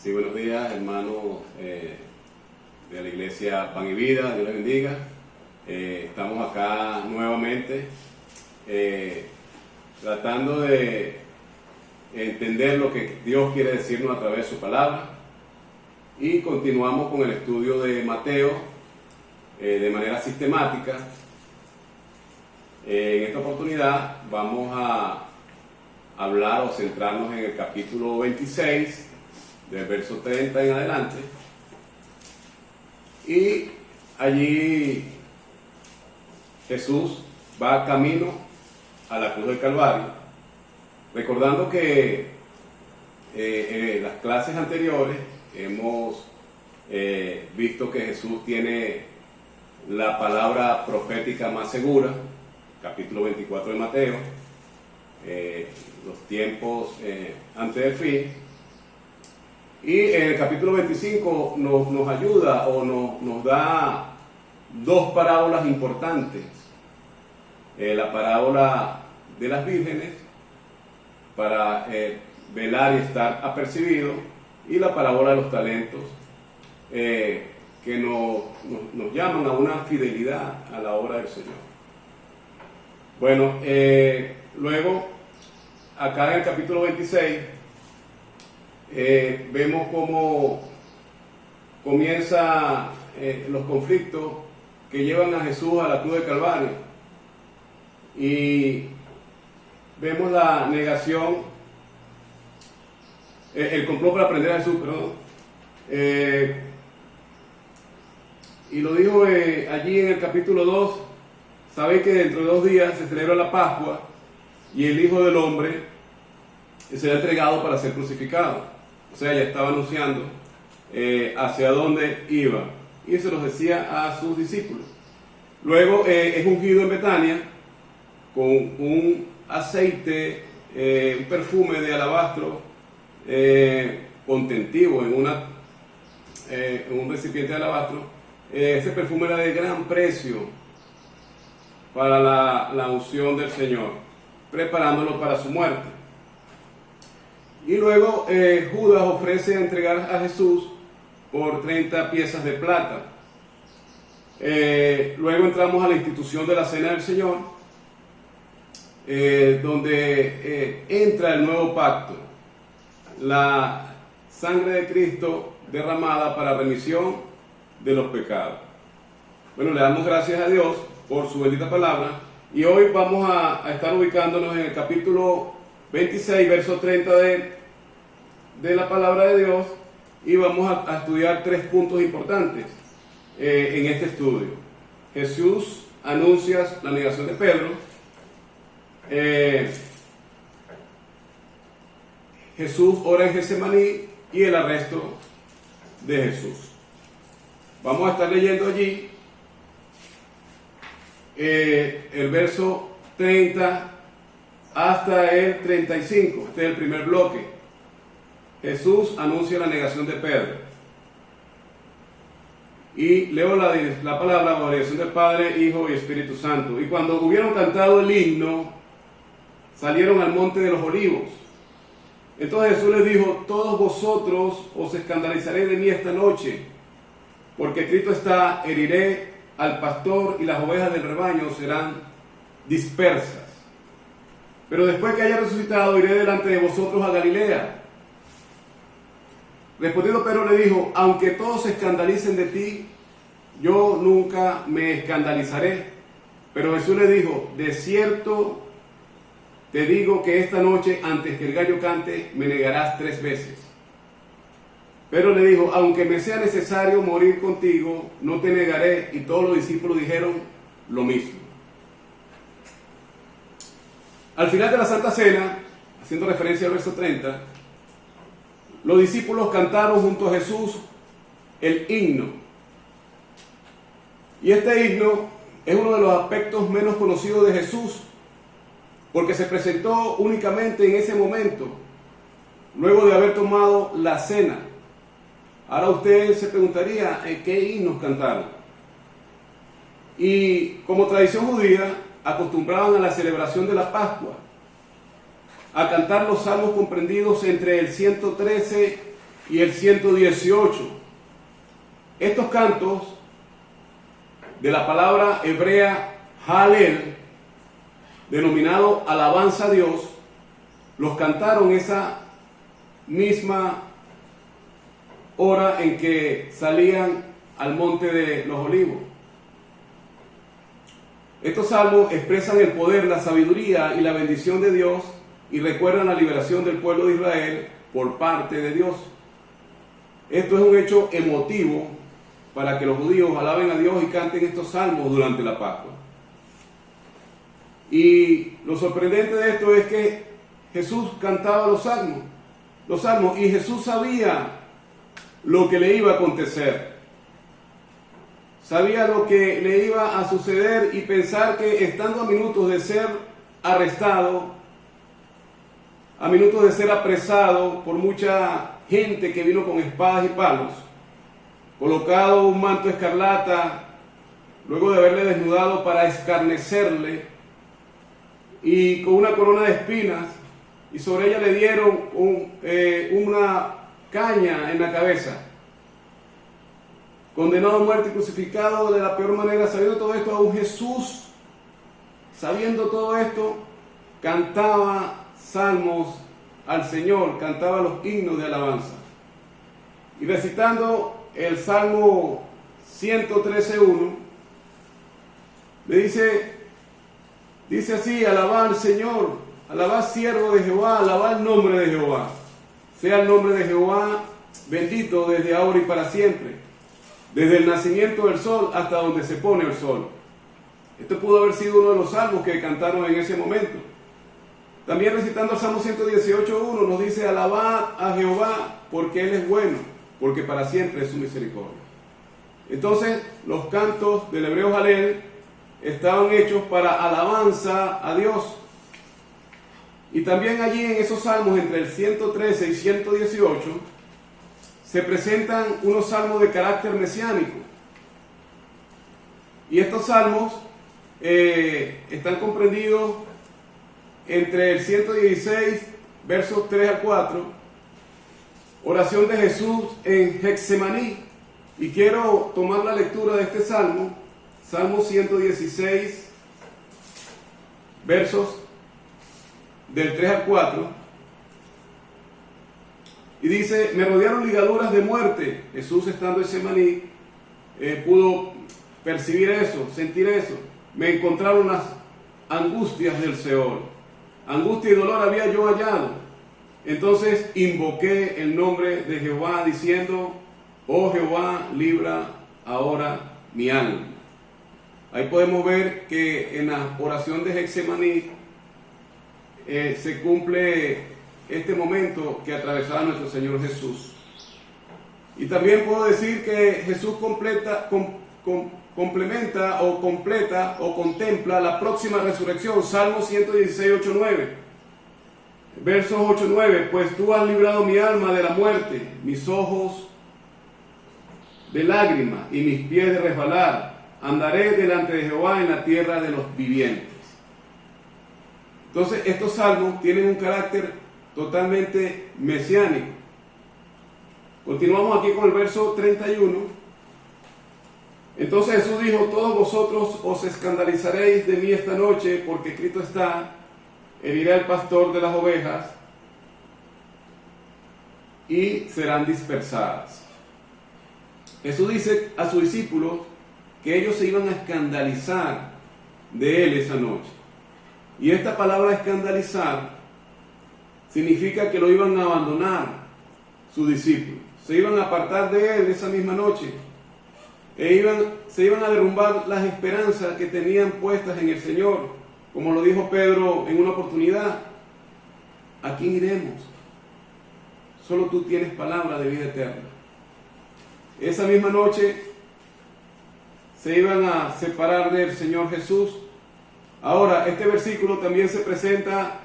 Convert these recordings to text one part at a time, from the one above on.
Sí, buenos días, hermanos de la iglesia Pan y Vida, Dios les bendiga. Estamos acá nuevamente tratando de entender lo que Dios quiere decirnos a través de su palabra, y continuamos con el estudio de Mateo de manera sistemática. En esta oportunidad vamos a hablar o centrarnos en el capítulo 26, del verso 30 en adelante, y allí Jesús va camino a la cruz del Calvario, recordando que en las clases anteriores hemos visto que Jesús tiene la palabra profética más segura, capítulo 24 de Mateo, los tiempos antes del fin. Y en el capítulo 25 nos ayuda o nos da dos parábolas importantes. La parábola de las vírgenes, para velar y estar apercibido, y la parábola de los talentos, que nos llaman a una fidelidad a la obra del Señor. Bueno, luego, acá en el capítulo 26, vemos cómo comienzan los conflictos que llevan a Jesús a la cruz del Calvario, y vemos la negación, el complot para prender a Jesús, perdón, y lo dijo allí en el capítulo 2. Sabéis que dentro de 2 días se celebra la Pascua, y el Hijo del Hombre será entregado para ser crucificado. O sea, ya estaba anunciando hacia dónde iba, y se los decía a sus discípulos. Luego es ungido en Betania con un aceite, un perfume de alabastro contentivo en un recipiente de alabastro. Ese perfume era de gran precio para la unción del Señor, preparándolo para su muerte. Y luego Judas ofrece entregar a Jesús por 30 piezas de plata. Luego entramos a la institución de la Cena del Señor, donde entra el nuevo pacto, la sangre de Cristo derramada para remisión de los pecados. Bueno, le damos gracias a Dios por su bendita palabra, y hoy vamos a estar ubicándonos en el capítulo 26, verso 30 de la palabra de Dios, y vamos a estudiar 3 puntos importantes en este estudio. Jesús anuncia la negación de Pedro, Jesús ora en Getsemaní, y el arresto de Jesús. Vamos a estar leyendo allí el verso 30 hasta el 35. Este es el primer bloque. Jesús anuncia la negación de Pedro. Y leo la palabra: oración del Padre, Hijo y Espíritu Santo. Y cuando hubieron cantado el himno, salieron al monte de los olivos. Entonces Jesús les dijo: todos vosotros os escandalizaréis de mí esta noche, porque escrito está: heriré al pastor y las ovejas del rebaño serán dispersas. Pero después que haya resucitado, iré delante de vosotros a Galilea. Respondiendo Pedro le dijo: aunque todos se escandalicen de ti, yo nunca me escandalizaré. Pero Jesús le dijo: de cierto te digo que esta noche, antes que el gallo cante, me negarás 3 veces. Pedro le dijo: aunque me sea necesario morir contigo, no te negaré. Y todos los discípulos dijeron lo mismo. Al final de la Santa Cena, haciendo referencia al verso 30, los discípulos cantaron junto a Jesús el himno. Y este himno es uno de los aspectos menos conocidos de Jesús, porque se presentó únicamente en ese momento, luego de haber tomado la cena. Ahora usted se preguntaría, ¿qué himnos cantaron? Y como tradición judía, acostumbraban a la celebración de la Pascua a cantar los salmos comprendidos entre el 113 y el 118. Estos cantos de la palabra hebrea Halel, denominado alabanza a Dios, los cantaron esa misma hora en que salían al monte de los olivos. Estos salmos expresan el poder, la sabiduría y la bendición de Dios y recuerdan la liberación del pueblo de Israel por parte de Dios. Esto es un hecho emotivo para que los judíos alaben a Dios y canten estos salmos durante la Pascua. Y lo sorprendente de esto es que Jesús cantaba los salmos, y Jesús sabía lo que le iba a acontecer. Sabía lo que le iba a suceder y pensar que estando a minutos de ser arrestado, a minutos de ser apresado por mucha gente que vino con espadas y palos, colocado un manto escarlata, luego de haberle desnudado para escarnecerle, y con una corona de espinas, y sobre ella le dieron una caña en la cabeza, condenado a muerte y crucificado de la peor manera. Sabiendo todo esto, aún Jesús, sabiendo todo esto, cantaba salmos al Señor, cantaba los himnos de alabanza. Y recitando el Salmo 113:1, le dice así: alabad al Señor, alabad siervo de Jehová, alabad el nombre de Jehová. Sea el nombre de Jehová bendito desde ahora y para siempre, desde el nacimiento del sol hasta donde se pone el sol. Este pudo haber sido uno de los salmos que cantaron en ese momento. También recitando el Salmo 118:1 nos dice: alabad a Jehová porque Él es bueno, porque para siempre es su misericordia. Entonces, los cantos del hebreo Halel estaban hechos para alabanza a Dios. Y también allí en esos salmos, entre el 113 y 118, se presentan unos salmos de carácter mesiánico. Y estos salmos están comprendidos entre el 116, versos 3 al 4, oración de Jesús en Getsemaní. Y quiero tomar la lectura de este salmo, Salmo 116, versos del 3 al 4. Y dice: me rodearon ligaduras de muerte. Jesús, estando en Getsemaní, pudo percibir eso, sentir eso. Me encontraron las angustias del Seol. Angustia y dolor había yo hallado. Entonces invoqué el nombre de Jehová, diciendo: oh Jehová, libra ahora mi alma. Ahí podemos ver que en la oración de Getsemaní se cumple este momento que atravesaba nuestro Señor Jesús. Y también puedo decir que Jesús complementa o completa o contempla la próxima resurrección. Salmo 116, 8-9. Versos 8-9. Pues tú has librado mi alma de la muerte, mis ojos de lágrima y mis pies de resbalar. Andaré delante de Jehová en la tierra de los vivientes. Entonces, estos salmos tienen un carácter totalmente mesiánico. Continuamos aquí con el verso 31. Entonces Jesús dijo: todos vosotros os escandalizaréis de mí esta noche, porque escrito está: heriré al pastor de las ovejas y serán dispersadas. Jesús dice a sus discípulos que ellos se iban a escandalizar de él esa noche. Y esta palabra escandalizar significa que lo iban a abandonar sus discípulos. Se iban a apartar de él esa misma noche. Se iban a derrumbar las esperanzas que tenían puestas en el Señor. Como lo dijo Pedro en una oportunidad: ¿a quién iremos? Solo tú tienes palabra de vida eterna. Esa misma noche se iban a separar del Señor Jesús. Ahora, este versículo también se presenta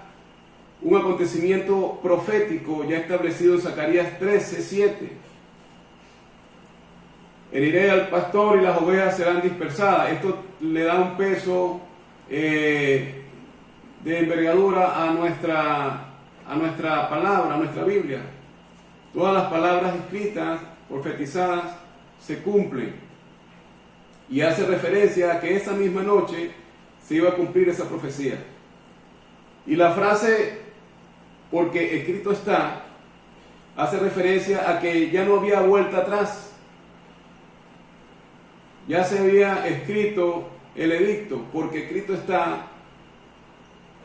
un acontecimiento profético ya establecido en Zacarías 13:7. Heriré al pastor y las ovejas serán dispersadas. Esto le da un peso de envergadura a nuestra palabra, a nuestra Biblia. todas las palabras escritas, profetizadas, se cumplen. Y hace referencia a que esa misma noche se iba a cumplir esa profecía. Y la frase, porque escrito está, hace referencia a que ya no había vuelta atrás. Ya se había escrito el edicto, porque escrito está.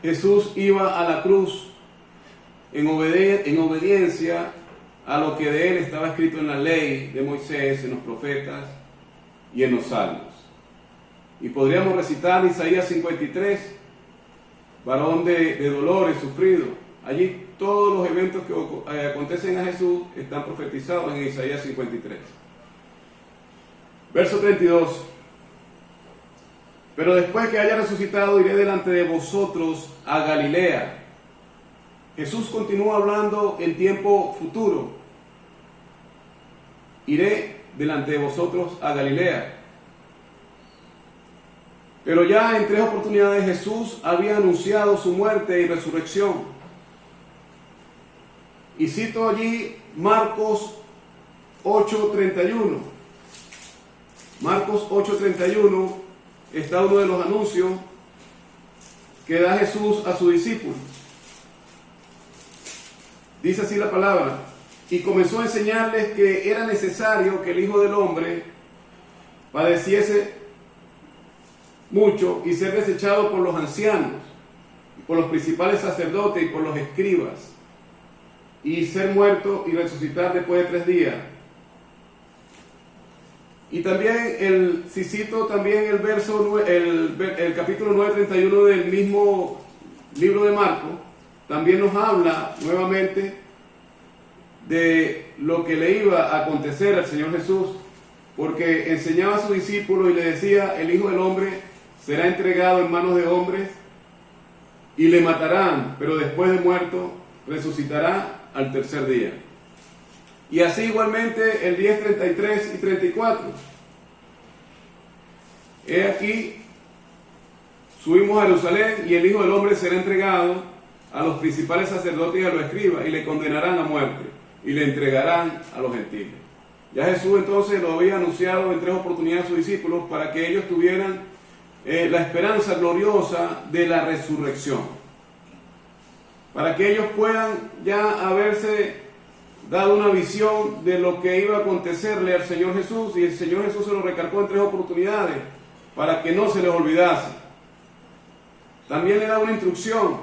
Jesús iba a la cruz en obediencia a lo que de él estaba escrito en la ley de Moisés, en los profetas y en los salmos. Y podríamos recitar Isaías 53, varón de dolores, sufrido. Allí todos los eventos que acontecen a Jesús están profetizados en Isaías 53. Verso 32. Pero después que haya resucitado, iré delante de vosotros a Galilea. Jesús continúa hablando en tiempo futuro. Iré delante de vosotros a Galilea. Pero ya en 3 oportunidades Jesús había anunciado su muerte y resurrección. Y cito allí Marcos 8:31. Marcos 8:31 está uno de los anuncios que da Jesús a sus discípulos. Dice así la palabra: y comenzó a enseñarles que era necesario que el Hijo del Hombre padeciese mucho y ser desechado por los ancianos, por los principales sacerdotes y por los escribas, y ser muerto y resucitar después de 3 días. Y también, si cito también el verso, el capítulo 9:31 del mismo libro de Marcos, también nos habla nuevamente de lo que le iba a acontecer al Señor Jesús, porque enseñaba a sus discípulos y le decía: el Hijo del Hombre será entregado en manos de hombres y le matarán, pero después de muerto resucitará al 3er día. Y así igualmente el 10:33 y 34. He aquí, subimos a Jerusalén y el Hijo del Hombre será entregado a los principales sacerdotes y a los escribas, y le condenarán a muerte y le entregarán a los gentiles. Ya Jesús entonces lo había anunciado en 3 oportunidades a sus discípulos para que ellos tuvieran la esperanza gloriosa de la resurrección, para que ellos puedan ya haberse dado una visión de lo que iba a acontecerle al Señor Jesús, y el Señor Jesús se lo recalcó en 3 oportunidades para que no se les olvidase. También le da una instrucción: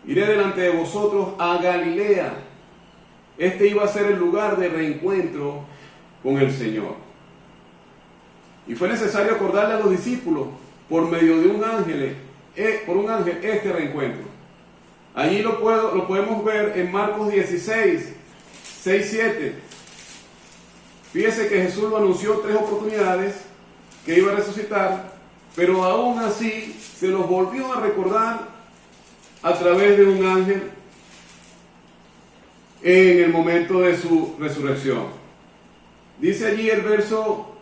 iré delante de vosotros a Galilea. Este iba a ser el lugar de reencuentro con el Señor. Y fue necesario acordarle a los discípulos por medio de un ángel, este reencuentro. Allí lo podemos ver en Marcos 16, 6, 7. Fíjese que Jesús lo anunció 3 oportunidades que iba a resucitar, pero aún así se los volvió a recordar a través de un ángel en el momento de su resurrección. Dice allí el verso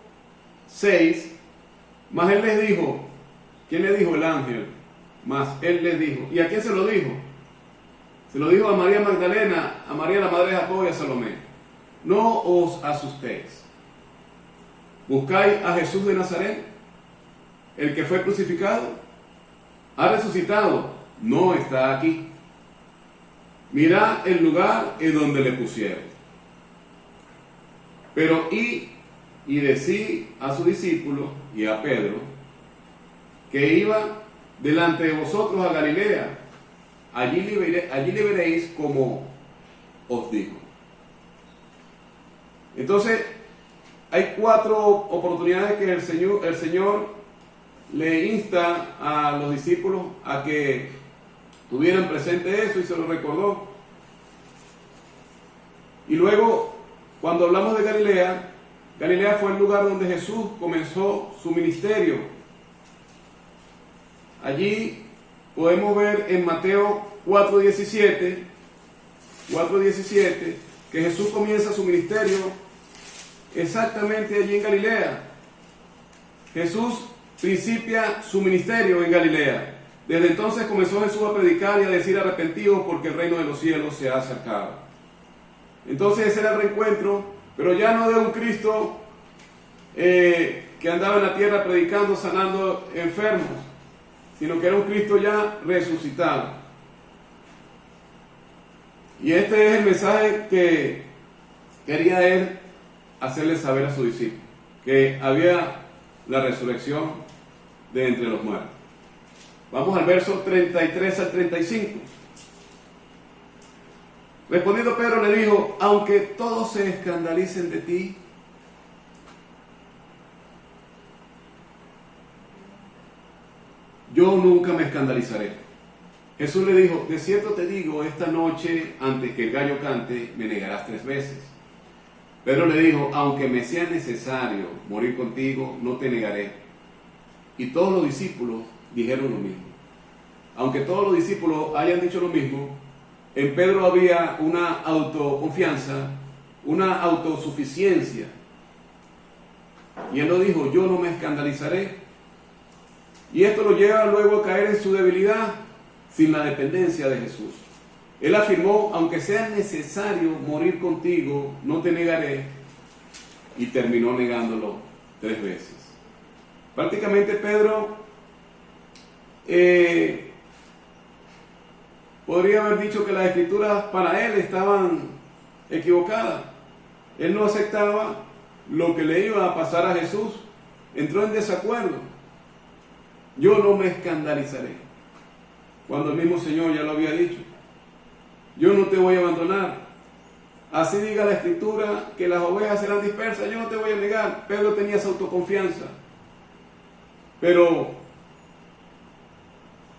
6: mas él les dijo. ¿Quién le dijo? El ángel. Mas él les dijo. ¿Y a quién se lo dijo? Se lo dijo a María Magdalena, a María la madre de Jacobo y a Salomé: no os asustéis. ¿Buscáis a Jesús de Nazaret, el que fue crucificado? Ha resucitado, no está aquí. Mirad el lugar en donde le pusieron. Pero y decí a sus discípulos y a Pedro que iba delante de vosotros a Galilea. Allí le veréis como os digo. Entonces, hay 4 oportunidades que el Señor le insta a los discípulos a que tuvieran presente eso, y se lo recordó. Y luego, cuando hablamos de Galilea, Galilea fue el lugar donde Jesús comenzó su ministerio. Allí podemos ver en Mateo 4:17 que Jesús comienza su ministerio exactamente allí en Galilea. Jesús principia su ministerio en Galilea. Desde entonces comenzó Jesús a predicar y a decir: arrepentidos, porque el reino de los cielos se ha acercado. Entonces ese era el reencuentro, pero ya no de un Cristo que andaba en la tierra predicando, sanando enfermos, sino que era un Cristo ya resucitado. Y este es el mensaje que quería él hacerle saber a sus discípulos, que había la resurrección de entre los muertos. Vamos al verso 33 al 35. Respondiendo Pedro le dijo: aunque todos se escandalicen de ti, yo nunca me escandalizaré. Jesús le dijo: de cierto te digo, esta noche, antes que el gallo cante, me negarás 3 veces. Pedro le dijo: aunque me sea necesario morir contigo, no te negaré. Y todos los discípulos dijeron lo mismo. Aunque todos los discípulos hayan dicho lo mismo, en Pedro había una autoconfianza, una autosuficiencia. Y él lo dijo: yo no me escandalizaré. Y esto lo lleva luego a caer en su debilidad, sin la dependencia de Jesús. Él afirmó: aunque sea necesario morir contigo, no te negaré. Y terminó negándolo 3 veces. Prácticamente Pedro podría haber dicho que las escrituras para él estaban equivocadas. Él no aceptaba lo que le iba a pasar a Jesús. Entró en desacuerdo. Yo no me escandalizaré. Cuando el mismo Señor ya lo había dicho. Yo no te voy a abandonar. Así diga la escritura que las ovejas serán dispersas, yo no te voy a negar. Pedro tenía esa autoconfianza. Pero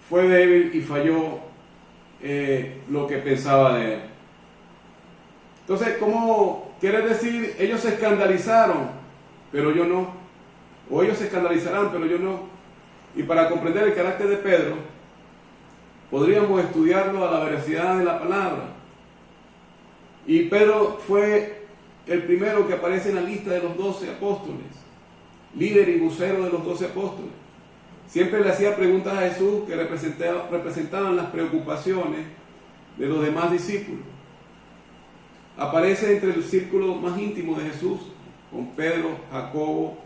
fue débil y falló lo que pensaba de él. Entonces, ¿cómo quiere decir? Ellos se escandalizaron, pero yo no. O ellos se escandalizarán, pero yo no. Y para comprender el carácter de Pedro, podríamos estudiarlo a la veracidad de la palabra. Y Pedro fue el primero que aparece en la lista de los 12 apóstoles, líder y vocero de los 12 apóstoles. Siempre le hacía preguntas a Jesús que representaban las preocupaciones de los demás discípulos. Aparece entre el círculo más íntimo de Jesús, con Pedro, Jacobo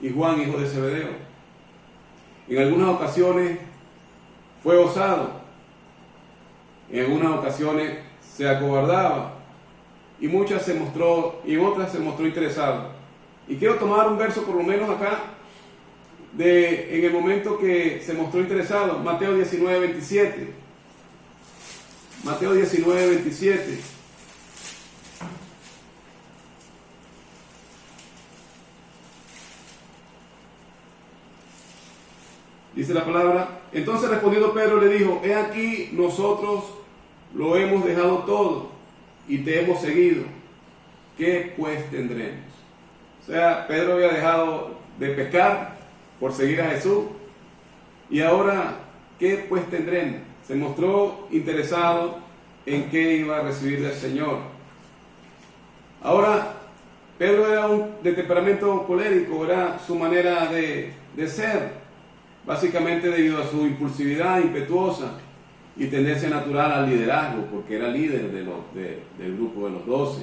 y Juan, hijo de Zebedeo. En algunas ocasiones fue osado, en algunas ocasiones se acobardaba, y en otras se mostró interesado. Y quiero tomar un verso por lo menos acá, en el momento que se mostró interesado, Mateo 19, 27. Mateo 19, 27. Dice la palabra: entonces respondiendo Pedro le dijo: he aquí, nosotros lo hemos dejado todo y te hemos seguido. ¿Qué pues tendremos? O sea, Pedro había dejado de pecar por seguir a Jesús. Y ahora, ¿qué pues tendremos? Se mostró interesado en qué iba a recibir del Señor. Ahora, Pedro era de temperamento colérico, era su manera de ser, básicamente debido a su impulsividad impetuosa y tendencia natural al liderazgo, porque era líder del grupo de los 12.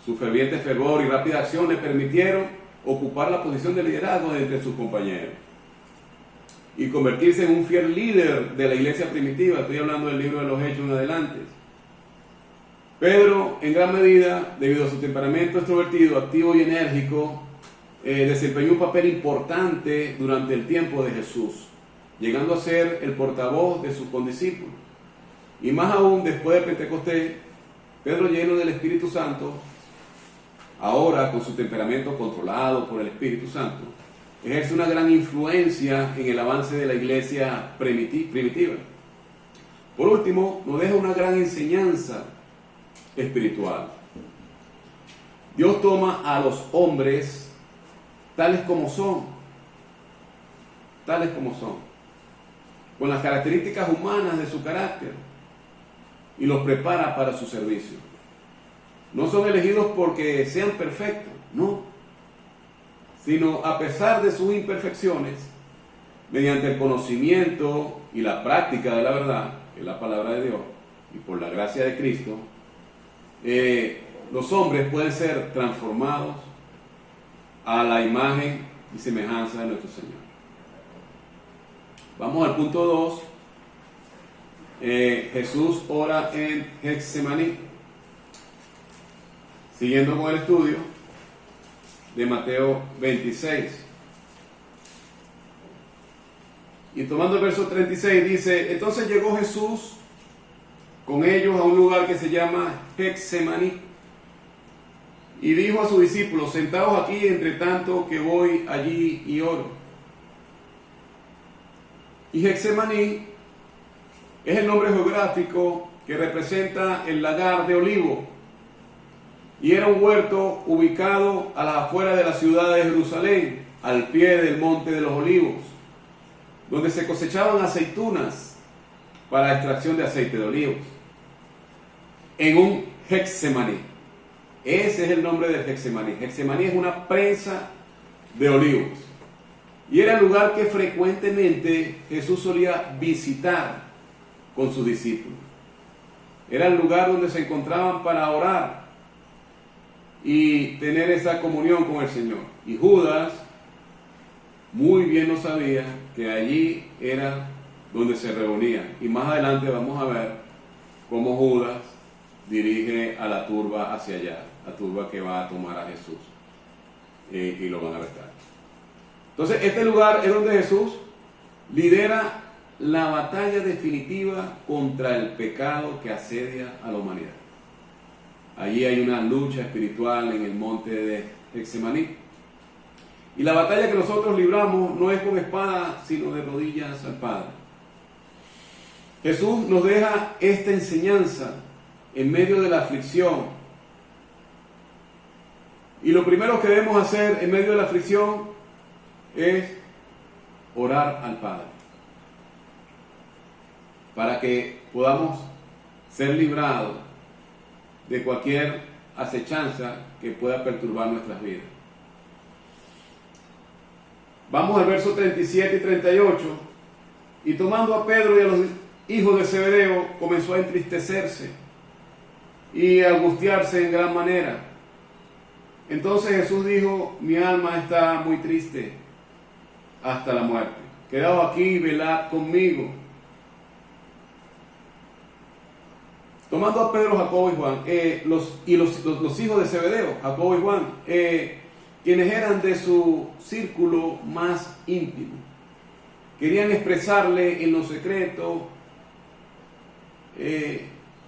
Su ferviente fervor y rápida acción le permitieron ocupar la posición de liderazgo entre sus compañeros y convertirse en un fiel líder de la iglesia primitiva. Estoy hablando del libro de los Hechos en adelante. Pedro, en gran medida, debido a su temperamento extrovertido, activo y enérgico, desempeñó un papel importante durante el tiempo de Jesús, llegando a ser el portavoz de sus condiscípulos. Y más aún, después de Pentecostés, Pedro, lleno del Espíritu Santo, ahora con su temperamento controlado por el Espíritu Santo, ejerce una gran influencia en el avance de la iglesia primitiva. Por último, nos deja una gran enseñanza espiritual. Dios toma a los hombres tales como son, con las características humanas de su carácter, y los prepara para su servicio. No son elegidos porque sean perfectos, no, sino a pesar de sus imperfecciones, mediante el conocimiento y la práctica de la verdad, que es la palabra de Dios, y por la gracia de Cristo, los hombres pueden ser transformados a la imagen y semejanza de nuestro Señor. Vamos al punto 2. Jesús ora en Getsemaní. Siguiendo con el estudio de Mateo 26. Y tomando el verso 36 dice: entonces llegó Jesús con ellos a un lugar que se llama Getsemaní y dijo a sus discípulos: sentaos aquí entre tanto que voy allí y oro. Y Getsemaní es el nombre geográfico que representa el lagar de Olivo, y era un huerto ubicado a las afueras de la ciudad de Jerusalén, al pie del monte de los Olivos, donde se cosechaban aceitunas para la extracción de aceite de olivos. En un Getsemaní. Ese es el nombre del Getsemaní. Getsemaní es una prensa de olivos. Y era el lugar que frecuentemente Jesús solía visitar con sus discípulos. Era el lugar donde se encontraban para orar y tener esa comunión con el Señor. Y Judas muy bien lo sabía que allí era donde se reunían. Y más adelante vamos a ver cómo Judas dirige a la turba hacia allá, la turba que va a tomar a Jesús y lo van a arrestar. Entonces este lugar es donde Jesús lidera la batalla definitiva contra el pecado que asedia a la humanidad. Allí hay una lucha espiritual en el monte de Getsemaní. Y la batalla que nosotros libramos no es con espada, sino de rodillas al Padre. Jesús nos deja esta enseñanza en medio de la aflicción. Y lo primero que debemos hacer en medio de la aflicción es orar al Padre, para que podamos ser librados de cualquier acechanza que pueda perturbar nuestras vidas. Vamos al verso 37 y 38. Y tomando a Pedro y a los hijos de Zebedeo, comenzó a entristecerse y a angustiarse en gran manera. Entonces Jesús dijo: mi alma está muy triste hasta la muerte. Quedaos aquí y velad conmigo. Tomando a Pedro, Jacobo y Juan, los hijos de Zebedeo, Jacobo y Juan, quienes eran de su círculo más íntimo, querían expresarle en lo secreto: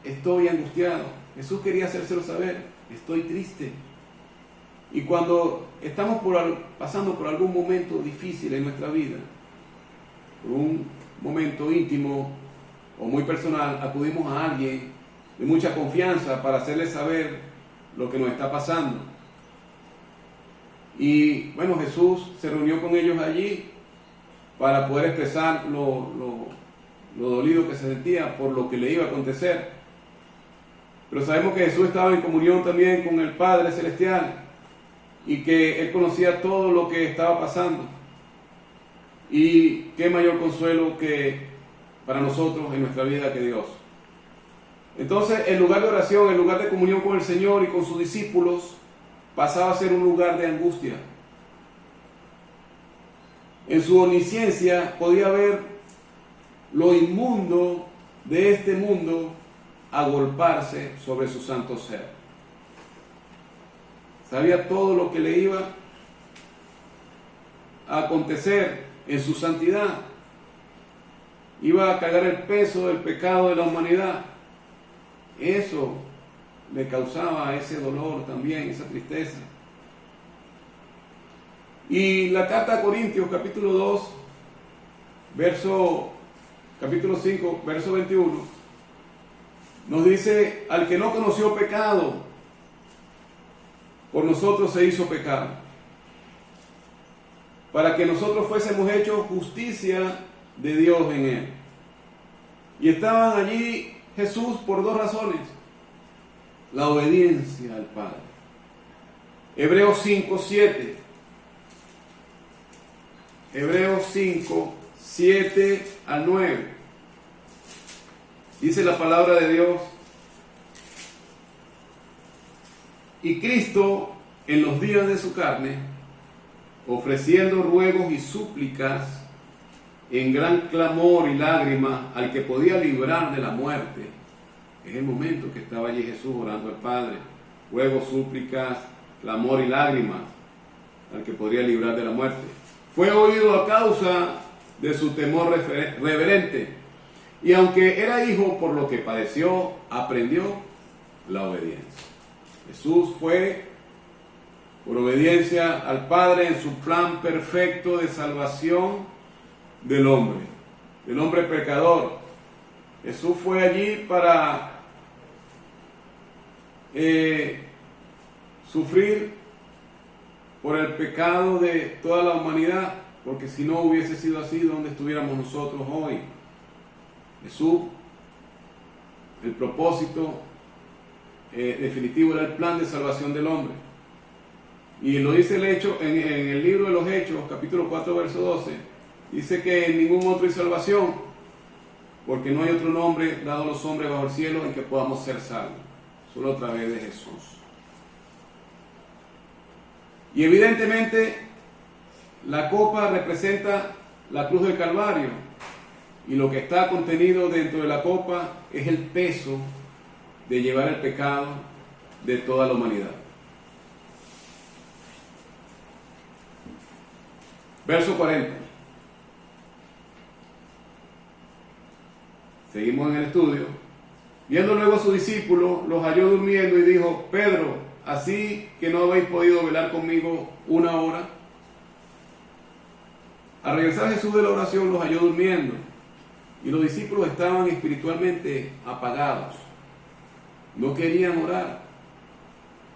estoy angustiado. Jesús quería hacérselo saber: estoy triste. Y cuando estamos pasando por algún momento difícil en nuestra vida, por un momento íntimo o muy personal, acudimos a alguien de mucha confianza para hacerle saber lo que nos está pasando. Y bueno, Jesús se reunió con ellos allí para poder expresar lo dolido que se sentía por lo que le iba a acontecer. Pero sabemos que Jesús estaba en comunión también con el Padre Celestial y que Él conocía todo lo que estaba pasando. Y qué mayor consuelo que para nosotros en nuestra vida que Dios. Entonces, el lugar de oración, el lugar de comunión con el Señor y con sus discípulos, pasaba a ser un lugar de angustia. En su omnisciencia podía ver lo inmundo de este mundo agolparse sobre su santo ser. Sabía todo lo que le iba a acontecer en su santidad. Iba a cargar el peso del pecado de la humanidad. Eso le causaba ese dolor también, esa tristeza. Y la carta a Corintios, capítulo 2, capítulo 5, verso 21, nos dice: al que no conoció pecado, por nosotros se hizo pecado, para que nosotros fuésemos hechos justicia de Dios en él. Y estaban allí Jesús por dos razones: la obediencia al Padre. Hebreos 5, 7. Hebreos 5, 7 al 9. Dice la palabra de Dios: Y Cristo, en los días de su carne, ofreciendo ruegos y súplicas en gran clamor y lágrimas al que podía librar de la muerte. Es el momento que estaba allí Jesús orando al Padre. Ruegos, súplicas, clamor y lágrimas al que podría librar de la muerte. Fue oído a causa de su temor reverente. Y aunque era hijo, por lo que padeció, aprendió la obediencia. Jesús fue por obediencia al Padre en su plan perfecto de salvación del hombre pecador. Jesús fue allí para sufrir por el pecado de toda la humanidad, porque si no hubiese sido así, ¿dónde estuviéramos nosotros hoy? Jesús, el propósito definitivo era el plan de salvación del hombre. Y lo dice en el libro de los Hechos, capítulo 4, verso 12, dice que en ningún otro hay salvación, porque no hay otro nombre dado a los hombres bajo el cielo en que podamos ser salvos, solo a través de Jesús. Y evidentemente la copa representa la cruz del Calvario, y lo que está contenido dentro de la copa es el peso de llevar el pecado de toda la humanidad. Verso 40. Seguimos en el estudio. Viendo luego a sus discípulos, los halló durmiendo y dijo: Pedro, ¿así que no habéis podido velar conmigo una hora? Al regresar Jesús de la oración, los halló durmiendo, y los discípulos estaban espiritualmente apagados. No querían orar.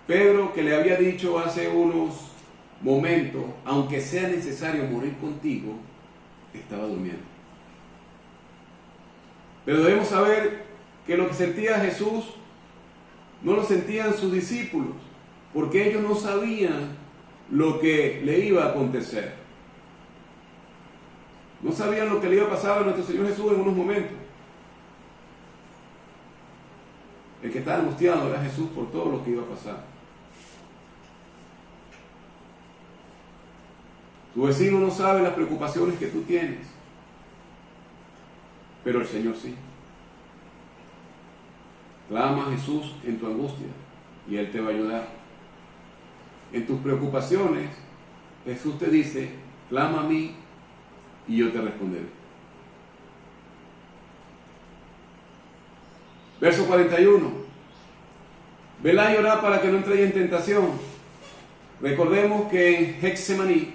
Pedro, que le había dicho hace unos momentos, aunque sea necesario morir contigo, estaba durmiendo. Pero debemos saber que lo que sentía Jesús no lo sentían sus discípulos, porque ellos no sabían lo que le iba a acontecer. No sabían lo que le iba a pasar a nuestro Señor Jesús en unos momentos. El que estaba angustiado era Jesús por todo lo que iba a pasar. Tu vecino no sabe las preocupaciones que tú tienes, pero el Señor sí. Clama a Jesús en tu angustia y Él te va a ayudar. En tus preocupaciones, Jesús te dice: clama a mí y yo te responderé. Verso 41. Velá y orá para que no entréis en tentación. Recordemos que en Getsemaní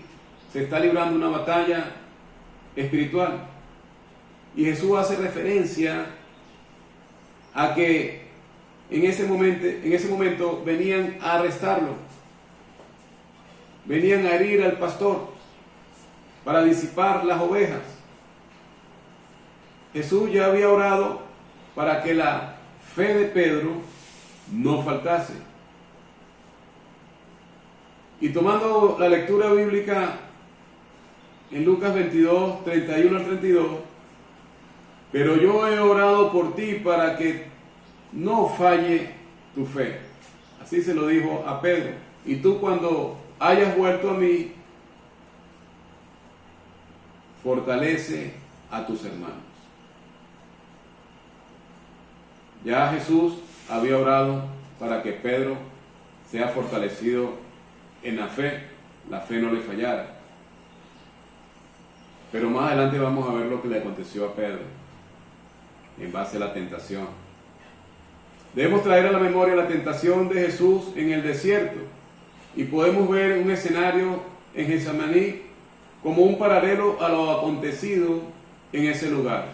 se está librando una batalla espiritual. Y Jesús hace referencia a que en ese momento venían a arrestarlo. Venían a herir al pastor para disipar las ovejas. Jesús ya había orado para que la fe de Pedro no faltase. Y tomando la lectura bíblica en Lucas 22, 31 al 32, pero yo he orado por ti para que no falle tu fe. Así se lo dijo a Pedro. Y tú, cuando hayas vuelto a mí, fortalece a tus hermanos. Ya Jesús había orado para que Pedro sea fortalecido en la fe no le fallara. Pero más adelante vamos a ver lo que le aconteció a Pedro en base a la tentación. Debemos traer a la memoria la tentación de Jesús en el desierto, y podemos ver un escenario en Getsemaní como un paralelo a lo acontecido en ese lugar.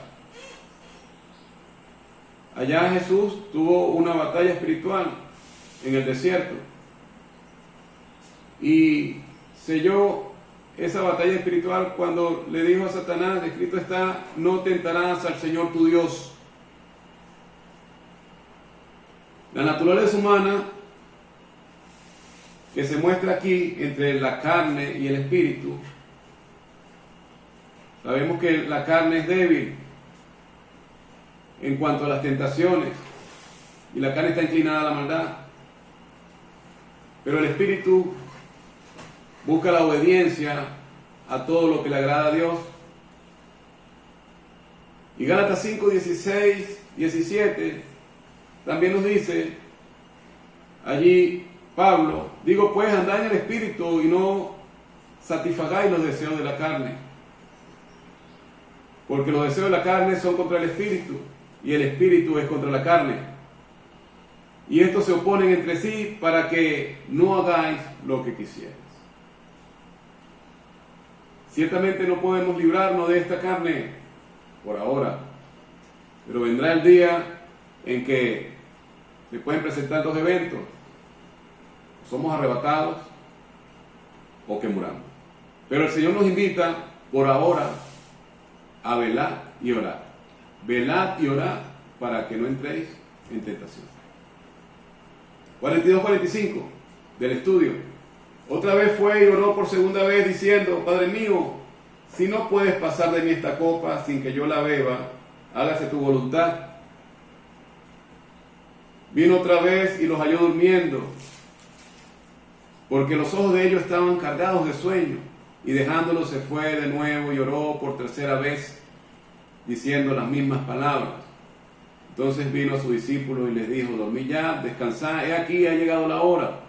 Allá Jesús tuvo una batalla espiritual en el desierto y selló esa batalla espiritual cuando le dijo a Satanás: escrito está, no tentarás al Señor tu Dios. La naturaleza humana que se muestra aquí entre la carne y el espíritu, sabemos que la carne es débil en cuanto a las tentaciones y la carne está inclinada a la maldad. Pero el espíritu busca la obediencia a todo lo que le agrada a Dios. Y Gálatas 5, 16, 17 también nos dice allí Pablo: digo pues, andad en el espíritu y no satisfagáis los deseos de la carne, porque los deseos de la carne son contra el espíritu y el espíritu es contra la carne, y estos se oponen entre sí para que no hagáis lo que quisierais. Ciertamente no podemos librarnos de esta carne por ahora, pero vendrá el día en que se pueden presentar dos eventos: somos arrebatados o que muramos. Pero el Señor nos invita por ahora a velar y orar. Velad y orad para que no entréis en tentación. 42-45 del estudio. Otra vez fue y oró por segunda vez diciendo: Padre mío, si no puedes pasar de mí esta copa sin que yo la beba, hágase tu voluntad. Vino otra vez y los halló durmiendo, porque los ojos de ellos estaban cargados de sueño, y dejándolos se fue de nuevo y oró por tercera vez, diciendo las mismas palabras. Entonces vino a sus discípulos y les dijo: dormid ya, descansad, he aquí ha llegado la hora.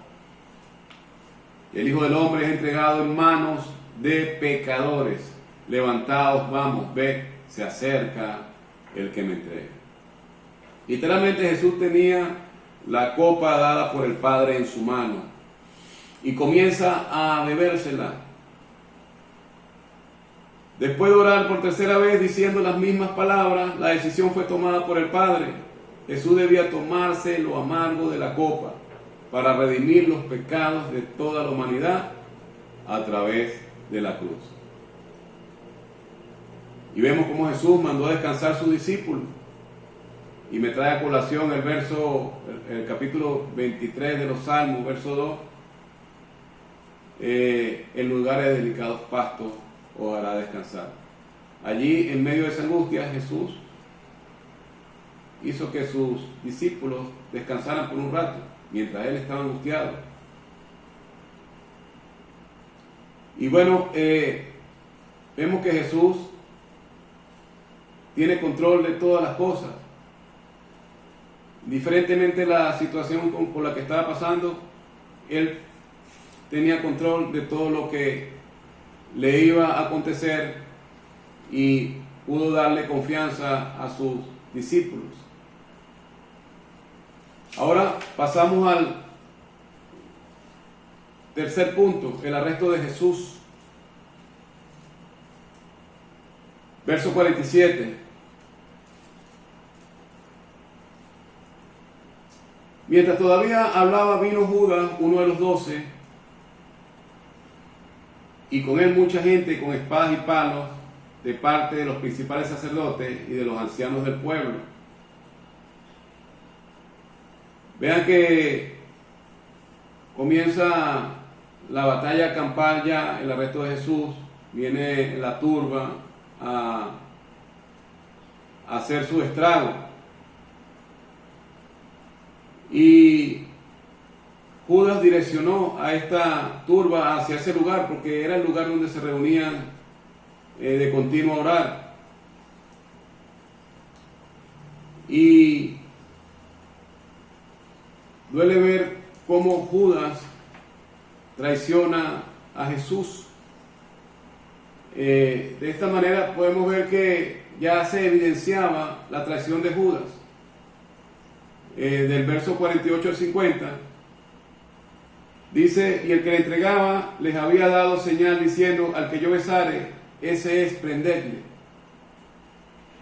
El Hijo del Hombre es entregado en manos de pecadores. Levantaos, vamos, ve, se acerca el que me entrega. Literalmente Jesús tenía la copa dada por el Padre en su mano y comienza a bebérsela. Después de orar por tercera vez diciendo las mismas palabras, la decisión fue tomada por el Padre. Jesús debía tomarse lo amargo de la copa para redimir los pecados de toda la humanidad a través de la cruz. Y vemos cómo Jesús mandó a descansar a sus discípulos. Y me trae a colación el capítulo 23 de los Salmos, verso 2. En lugares de delicados pastos os hará descansar. Allí, en medio de esa angustia, Jesús hizo que sus discípulos descansaran por un rato, mientras él estaba angustiado. Y bueno, vemos que Jesús tiene control de todas las cosas. Diferentemente la situación por la que estaba pasando, él tenía control de todo lo que le iba a acontecer y pudo darle confianza a sus discípulos. Ahora pasamos al tercer punto, el arresto de Jesús. Verso 47. Mientras todavía hablaba, vino Judas, uno de los 12, y con él mucha gente con espadas y palos de parte de los principales sacerdotes y de los ancianos del pueblo. Vean que comienza la batalla campal ya, el arresto de Jesús, viene la turba a hacer su estrago. Y Judas direccionó a esta turba hacia ese lugar porque era el lugar donde se reunían de continuo a orar. Y duele ver cómo Judas traiciona a Jesús. De esta manera podemos ver que ya se evidenciaba la traición de Judas. Del verso 48 al 50 dice: y el que le entregaba les había dado señal diciendo: al que yo besare, ese es, prendedle.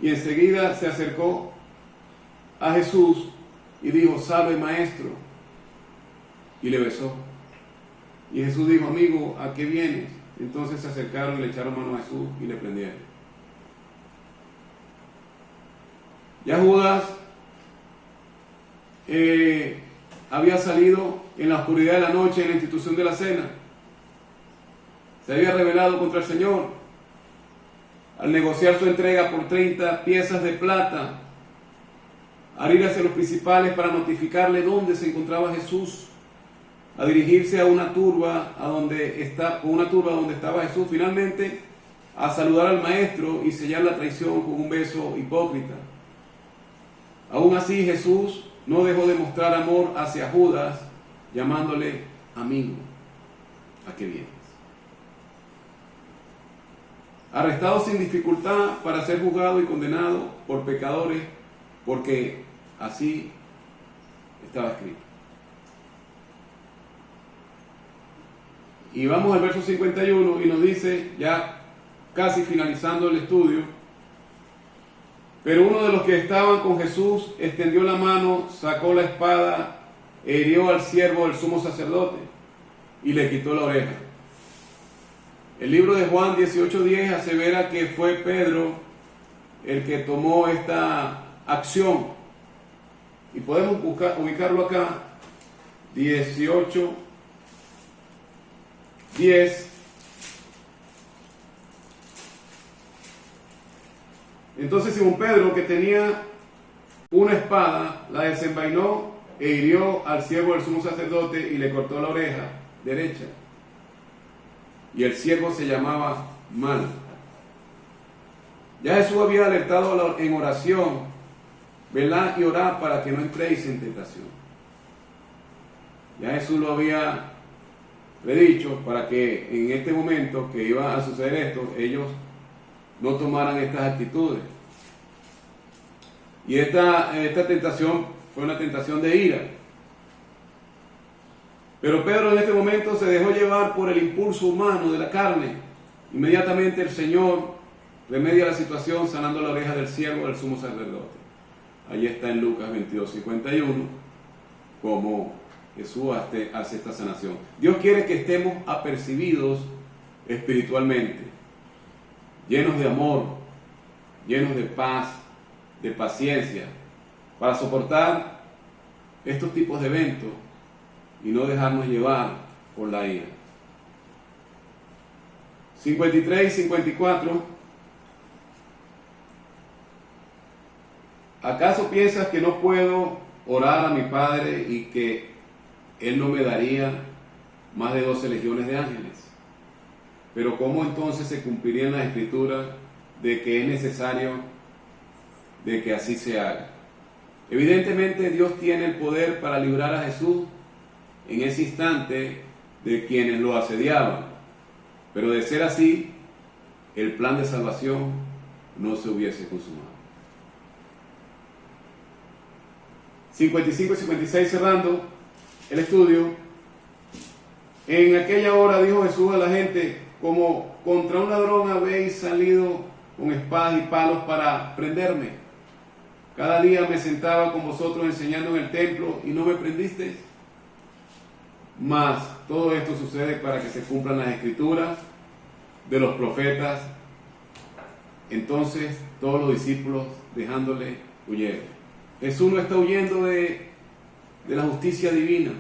Y enseguida se acercó a Jesús y dijo: salve, maestro. Y le besó. Y Jesús dijo: amigo, ¿a qué vienes? Entonces se acercaron y le echaron mano a Jesús y le prendieron. Ya Judas había salido en la oscuridad de la noche en la institución de la cena. Se había rebelado contra el Señor al negociar su entrega por 30 piezas de plata, al ir hacia los principales para notificarle dónde se encontraba Jesús. a dirigirse a una turba donde estaba Jesús, finalmente a saludar al maestro y sellar la traición con un beso hipócrita. Aún así, Jesús no dejó de mostrar amor hacia Judas, llamándole amigo. ¿A qué vienes? Arrestado sin dificultad para ser juzgado y condenado por pecadores, porque así estaba escrito. Y vamos al verso 51 y nos dice, ya casi finalizando el estudio: pero uno de los que estaban con Jesús extendió la mano, sacó la espada e hirió al siervo del sumo sacerdote y le quitó la oreja. El libro de Juan 18:10 asevera que fue Pedro el que tomó esta acción. Y podemos ubicarlo acá, 18:10. Entonces Simón Pedro, que tenía una espada, la desenvainó e hirió al siervo del sumo sacerdote y le cortó la oreja derecha. Y el siervo se llamaba Malco. Ya Jesús había alertado en oración: velad y orad para que no entréis en tentación. Ya Jesús lo había predicho para que en este momento que iba a suceder esto, ellos no tomaran estas actitudes. Y esta tentación fue una tentación de ira. Pero Pedro en este momento se dejó llevar por el impulso humano de la carne. Inmediatamente el Señor remedia la situación sanando la oreja del siervo del sumo sacerdote. Allí está en Lucas 22:51, como Jesús hace esta sanación. Dios quiere que estemos apercibidos espiritualmente, llenos de amor, llenos de paz, de paciencia, para soportar estos tipos de eventos y no dejarnos llevar por la ira. 53 y 54. ¿Acaso piensas que no puedo orar a mi Padre y que Él no me daría más de 12 legiones de ángeles? Pero ¿cómo entonces se cumpliría en la Escritura de que es necesario de que así se haga? Evidentemente Dios tiene el poder para librar a Jesús en ese instante de quienes lo asediaban, pero de ser así, el plan de salvación no se hubiese consumado. 55 y 56, cerrando el estudio. En aquella hora dijo Jesús a la gente: como contra un ladrón habéis salido con espadas y palos para prenderme. Cada día me sentaba con vosotros enseñando en el templo y no me prendisteis. Mas todo esto sucede para que se cumplan las escrituras de los profetas. Entonces todos los discípulos, dejándole, huyeron. Jesús no está huyendo de la justicia divina.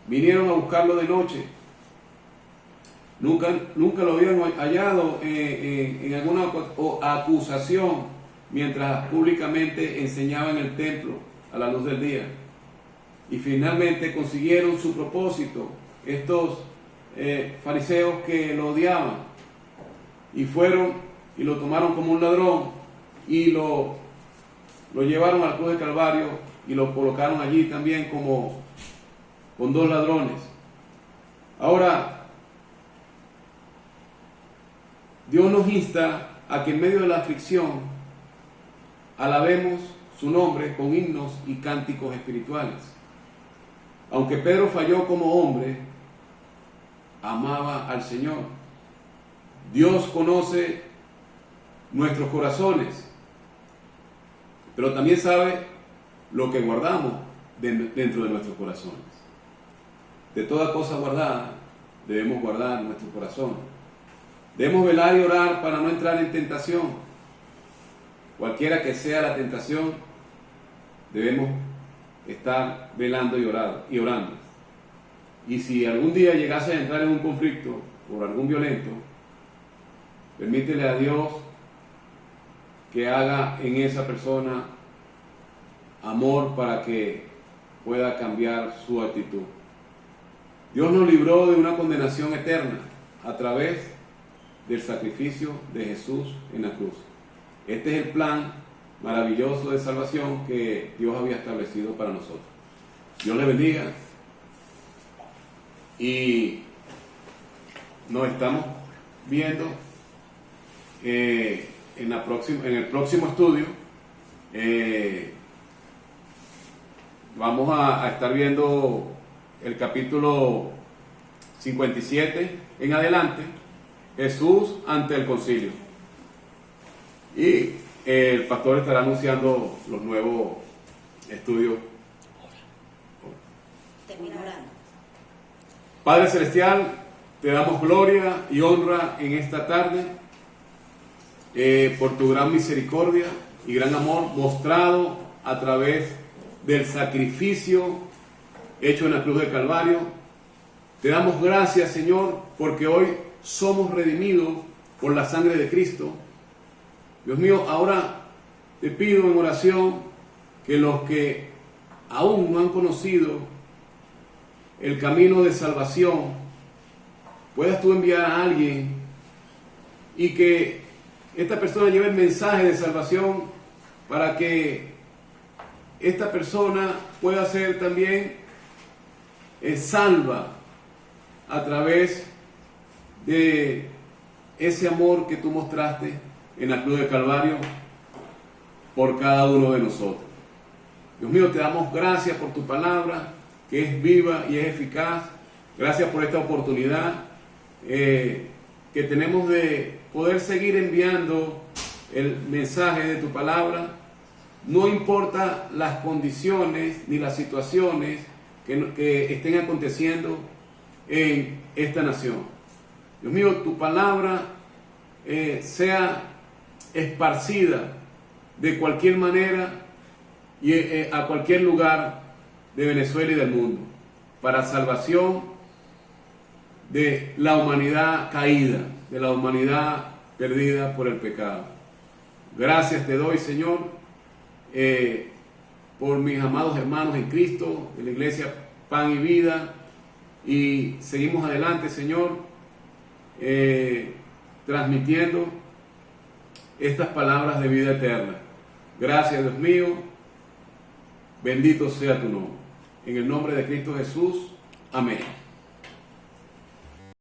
Vinieron a buscarlo de noche. Nunca lo habían hallado en alguna acusación mientras públicamente enseñaba en el templo a la luz del día. Y finalmente consiguieron su propósito, estos fariseos que lo odiaban, y fueron y lo tomaron como un ladrón y lo llevaron a la cruz del Calvario y lo colocaron allí también como con dos ladrones. Ahora, Dios nos insta a que en medio de la aflicción alabemos su nombre con himnos y cánticos espirituales. Aunque Pedro falló como hombre, amaba al Señor. Dios conoce nuestros corazones, pero también sabe lo que guardamos dentro de nuestros corazones. De toda cosa guardada, debemos guardar nuestro corazón. Debemos velar y orar para no entrar en tentación. Cualquiera que sea la tentación, debemos estar velando y orando. Y si algún día llegase a entrar en un conflicto por algún violento, permítele a Dios que haga en esa persona amor para que pueda cambiar su actitud. Dios nos libró de una condenación eterna a través del sacrificio de Jesús en la cruz. Este es el plan maravilloso de salvación que Dios había establecido para nosotros. Dios les bendiga y nos estamos viendo en el próximo estudio. Vamos a estar viendo el capítulo 57 en adelante, Jesús ante el concilio. Y el pastor estará anunciando los nuevos estudios. Termino orando. Padre Celestial, te damos gloria y honra en esta tarde por tu gran misericordia y gran amor mostrado a través del sacrificio hecho en la cruz del Calvario. Te damos gracias, Señor, porque hoy somos redimidos por la sangre de Cristo. Dios mío, ahora te pido en oración que los que aún no han conocido el camino de salvación, puedas tú enviar a alguien y que esta persona lleve el mensaje de salvación para que esta persona pueda ser también salva a través de ese amor que tú mostraste en la cruz del Calvario por cada uno de nosotros. Dios mío, te damos gracias por tu palabra, que es viva y es eficaz. Gracias por esta oportunidad que tenemos de poder seguir enviando el mensaje de tu palabra. No importa las condiciones ni las situaciones que estén aconteciendo en esta nación. Dios mío, tu palabra sea esparcida de cualquier manera y a cualquier lugar de Venezuela y del mundo, para salvación de la humanidad caída, de la humanidad perdida por el pecado. Gracias te doy, Señor, por mis amados hermanos en Cristo, de la iglesia Pan y Vida, y seguimos adelante, Señor, transmitiendo estas palabras de vida eterna. Gracias, Dios mío, bendito sea tu nombre. En el nombre de Cristo Jesús, amén.